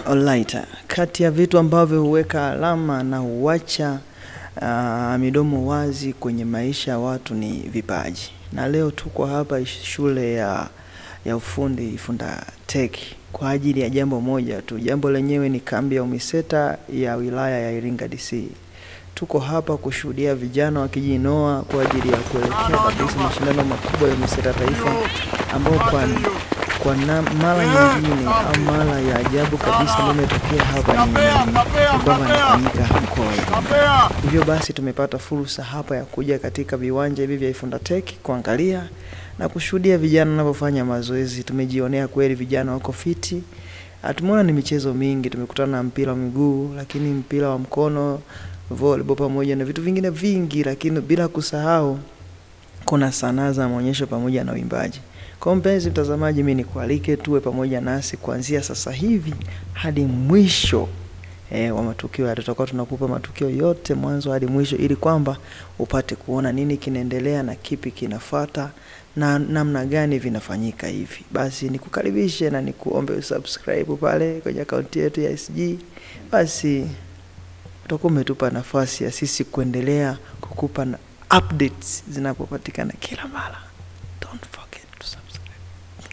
Alright, kati ya vitu ambavyo huweka alama na huacha midomo wazi kwenye maisha ya watu ni vipaji. Na leo tuko hapa shule ya ufundi Ifunda Tech kwa ajili ya jambo moja tu. Jambo lenyewe ni kambi ya UMISETA ya wilaya ya Iringa DC. Tuko hapa kushuhudia vijana wakijinoa kwa ajili ya kuelekea kabisa mashindano makubwa ya UMISETA taifa, ambao kwa mara nyingine au mara ya ajabu kabisa limetokea hapa ni kwamba inafanyika mkoa. Hivyo basi tumepata fursa hapa ya kuja katika viwanja hivi vya Ifunda Tech kuangalia na kushuhudia vijana wanavyofanya mazoezi. Tumejionea kweli vijana wako fiti. Tumeona ni michezo mingi, tumekutana na mpira wa miguu, lakini mpira wa mkono, volleyball pamoja na vitu vingine vingi, lakini bila kusahau kuna sanaa za maonyesho pamoja na uimbaji. Kwa mpenzi mtazamaji, mimi nikualike tuwe pamoja nasi kuanzia sasa hivi hadi mwisho wa matukio. Tutakuwa tunakupa matukio yote mwanzo hadi mwisho ili kwamba upate kuona nini kinaendelea na kipi kinafuata na namna gani vinafanyika hivi. Basi nikukaribishe na nikuombe usubscribe pale kwenye account yetu ya SG. Basi utakuwa umetupa nafasi ya sisi kuendelea kukupa updates zinapopatikana kila mara.